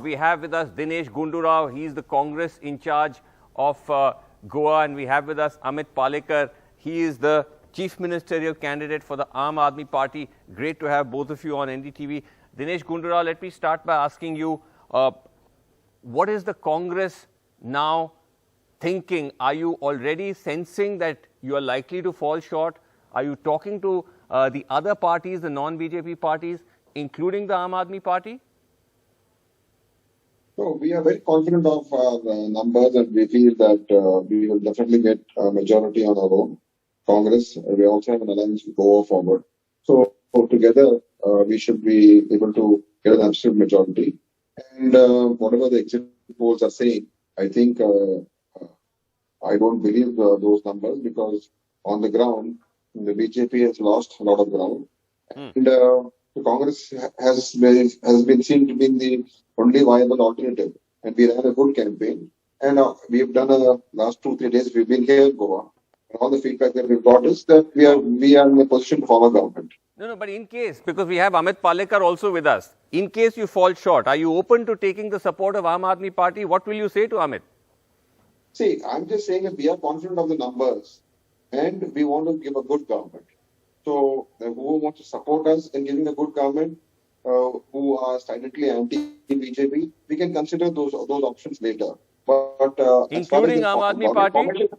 we have with us Dinesh Gundurao. He is the Congress in charge of Goa, and we have with us Amit Palekar. He is the Chief Ministerial candidate for the Aam Aadmi Party. Great to have both of you on NDTV. Dinesh Gundurao, let me start by asking you, what is the Congress now thinking? Are you already sensing that you are likely to fall short? Are you talking to the other parties, the non-BJP parties, including the Aam Aadmi Party? So we are very confident of our numbers, and we feel that we will definitely get a majority on our own. Congress, we also have an alliance to go forward. So together, we should be able to get an absolute majority. And whatever the exit polls are saying, I think I don't believe those numbers, because on the ground, the BJP has lost a lot of ground. And the Congress has been seen to be the only viable alternative. And we ran a good campaign. And we have done last 2-3 days, we've been here in Goa. And all the feedback that we've got is that we are in a position to form a government. No, but in case, because we have Amit Palekar also with us, in case you fall short, are you open to taking the support of Aam Aadmi Party? What will you say to Amit? See, I'm just saying that we are confident of the numbers and we want to give a good government. So who wants to support us in giving a good government, who are silently anti-BJP, we can consider those options later. But including Aam Aadmi Party?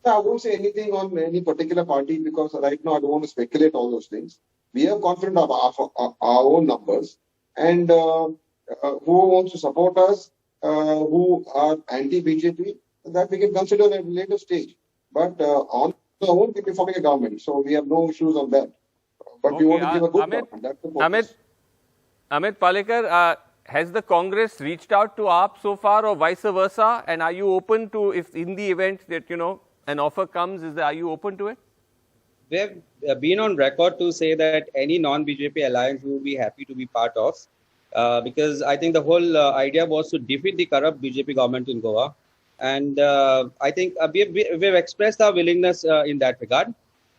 I won't say anything on any particular party, because right now I don't want to speculate all those things. We are confident of our own numbers, and who wants to support us, who are anti-BJP, that we can consider at a later stage. But on our own, we'll be forming a government, so we have no issues on that. But we want to give a good government. That's the purpose. Amit Palekar, has the Congress reached out to AAP so far, or vice versa? And are you open to, if in the event that, an offer comes, are you open to it? We have been on record to say that any non-BJP alliance we would be happy to be part of, because I think the whole idea was to defeat the corrupt BJP government in Goa. And I think we have expressed our willingness in that regard.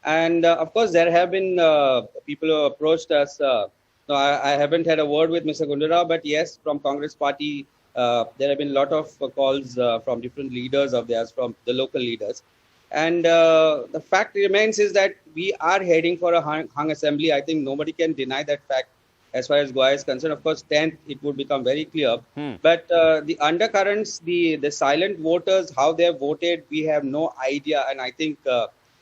And of course, there have been people who approached us. No, I haven't had a word with Mr. Gundurao, but yes, from Congress Party, there have been a lot of calls from different leaders of theirs, from the local leaders. And the fact remains is that we are heading for a hung assembly. I think nobody can deny that fact as far as Goa is concerned. Of course, 10th, it would become very clear. But the undercurrents, the silent voters, how they have voted, we have no idea. And I think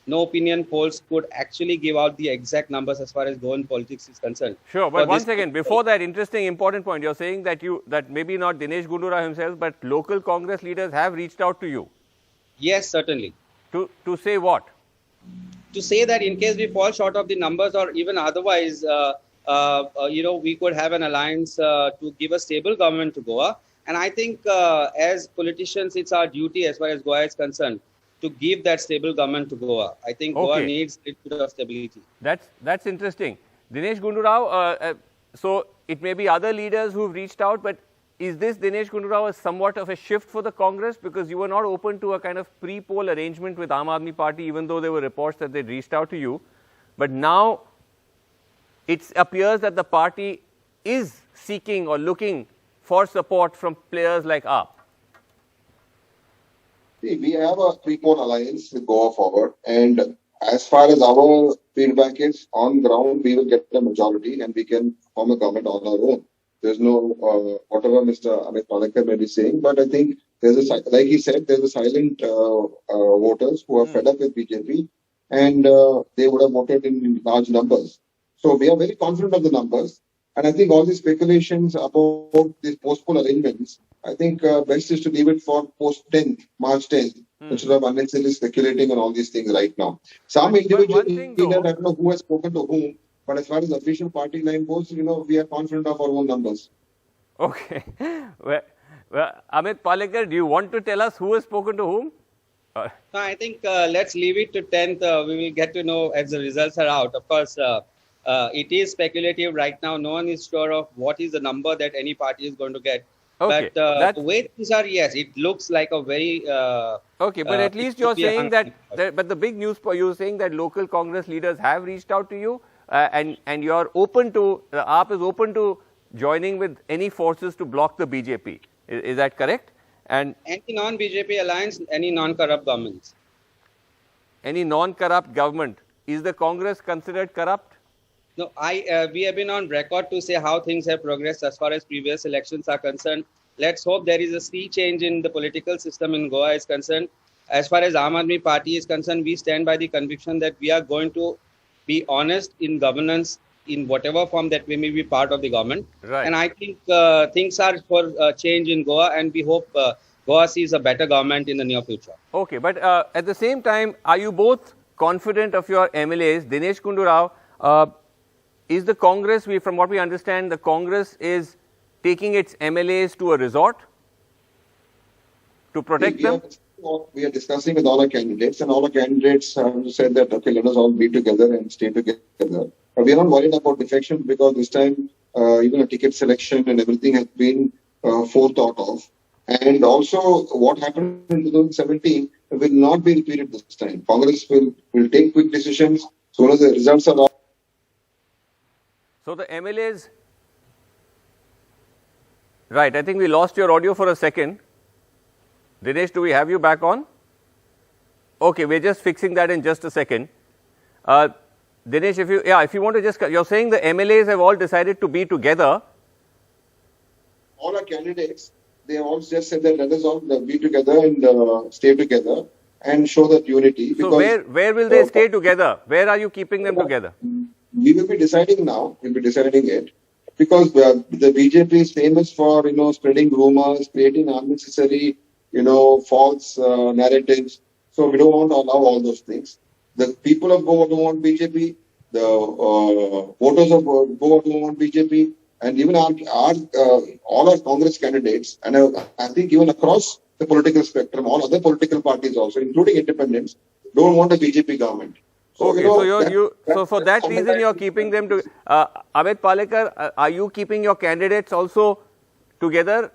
no opinion polls could actually give out the exact numbers as far as Goan politics is concerned. Sure, but one second, before that interesting, important point, you're saying that that maybe not Dinesh Gundurao himself, but local Congress leaders have reached out to you. Yes, certainly. To say what? To say that in case we fall short of the numbers, or even otherwise, we could have an alliance to give a stable government to Goa. And I think as politicians, it's our duty as far as Goa is concerned to give that stable government to Goa. I think Goa needs a little bit of stability. That's interesting. Dinesh Gundurao, so it may be other leaders who've reached out, but is this, Dinesh Gundurao, somewhat of a shift for the Congress? Because you were not open to a kind of pre-poll arrangement with Aam Aadmi Party, even though there were reports that they reached out to you. But now it appears that the party is seeking or looking for support from players like AAP. We have a pre-poll alliance with Goa Forward, and as far as our feedback is, on ground, we will get the majority and we can form a government on our own. There's no, whatever Mr. Amit Palekar may be saying, but I think like he said, there's a silent voters who are fed up with BJP, and they would have voted in large numbers. So we are very confident of the numbers. And I think all these speculations about these post-poll arrangements, I think best is to leave it for post-10th, March 10th, instead of unnecessarily speculating on all these things right now. Some individual leaders, I don't know who has spoken to whom, but as far as the official party line goes, we are confident of our own numbers. Okay. Well, Amit Palekar, do you want to tell us who has spoken to whom? No, I think let's leave it to 10th. We will get to know as the results are out. Of course, it is speculative right now. No one is sure of what is the number that any party is going to get. Okay. But the way things are, yes, it looks like a very... okay, but at least you're saying that, but the big news, you're saying that local Congress leaders have reached out to you and you're open to, AAP is open to joining with any forces to block the BJP. Is that correct? And Any non-BJP alliance, any non-corrupt governments. any non-corrupt government, is the Congress considered corrupt? No, we have been on record to say how things have progressed as far as previous elections are concerned. Let's hope there is a sea change in the political system in Goa is concerned. As far as Aam Aadmi Party is concerned, we stand by the conviction that we are going to be honest in governance in whatever form that we may be part of the government. Right. And I think things are for change in Goa, and we hope Goa sees a better government in the near future. Okay, but at the same time, are you both confident of your MLAs? Dinesh Kundu Rao, is the Congress, from what we understand, the Congress is taking its MLAs to a resort to protect them? We are discussing with all our candidates, and all our candidates have said that, okay, let us all be together and stay together. But we are not worried about defection, because this time, even a ticket selection and everything has been forethought of. And also, what happened in 2017 will not be repeated this time. Congress will take quick decisions as soon as the results are out. So the MLAs, right, I think we lost your audio for a second. Dinesh, do we have you back on? Okay, we're just fixing that in just a second. Dinesh, if you want to just, you're saying the MLAs have all decided to be together. All our candidates, they have all just said that let us all be together and stay together and show that unity. So where will they stay together? Where are you keeping them together? We will be deciding now. We'll be deciding it, because the BJP is famous for spreading rumors, creating unnecessary false narratives. So we don't want to allow all those things. The people of Goa don't want BJP. The voters of Goa don't want BJP, and even all our Congress candidates, and I think even across the political spectrum, all other political parties also, including independents, don't want a BJP government. So, okay, so for that reason, you're keeping them to. Amit Palekar, are you keeping your candidates also together,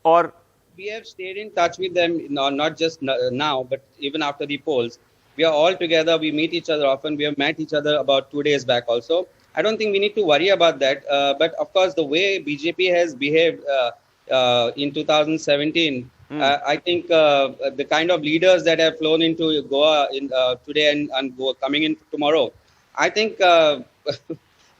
or? We have stayed in touch with them, not just now, but even after the polls. We are all together. We meet each other often. We have met each other about 2 days back also. I don't think we need to worry about that. But of course, the way BJP has behaved in 2017, I think the kind of leaders that have flown into Goa today and coming in tomorrow, I think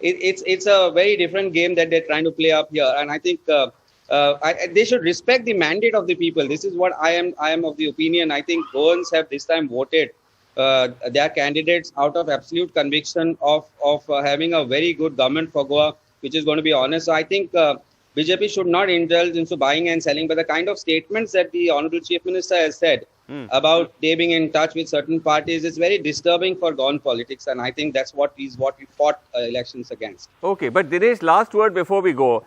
it's a very different game that they're trying to play up here. And I think they should respect the mandate of the people. This is what I am of the opinion. I think Goans have this time voted their candidates out of absolute conviction of having a very good government for Goa, which is going to be honest. So I think BJP should not indulge into buying and selling, but the kind of statements that the Honorable Chief Minister has said about they being in touch with certain parties is very disturbing for Goan politics, and I think that's what we fought elections against. Okay, but Dinesh, last word before we go.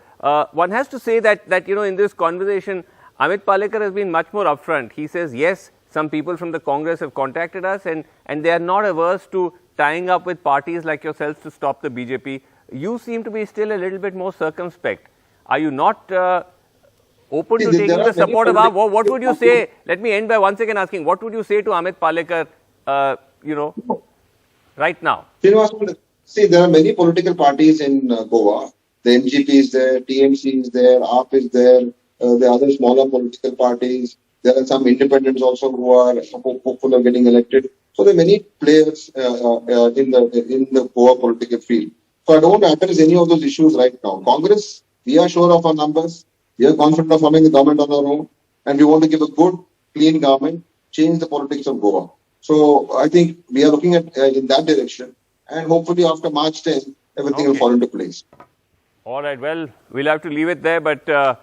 One has to say that in this conversation, Amit Palekar has been much more upfront. He says, yes, some people from the Congress have contacted us, and they are not averse to tying up with parties like yourselves to stop the BJP. You seem to be still a little bit more circumspect. Are you not open to taking the support of our? What would you say? Let me end by once again asking, what would you say to Amit Palekar, right now? See, there are many political parties in Goa. The MGP is there, TMC is there, AAP is there, the other smaller political parties. There are some independents also who are hopeful of getting elected. So there are many players in the Goa political field. So I don't address any of those issues right now. Congress, we are sure of our numbers. We are confident of forming the government on our own, and we want to give a good, clean government, change the politics of Goa. So I think we are looking at in that direction, and hopefully after March 10, everything will fall into place. All right. Well, we'll have to leave it there, but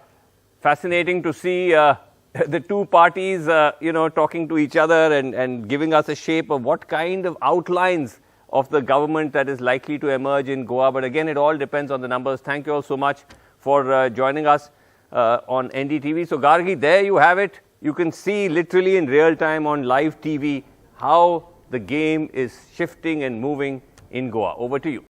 fascinating to see the two parties, talking to each other and giving us a shape of what kind of outlines of the government that is likely to emerge in Goa. But again, it all depends on the numbers. Thank you all so much for joining us on NDTV. So, Gargi, there you have it. You can see literally in real time on live TV how the game is shifting and moving in Goa. Over to you.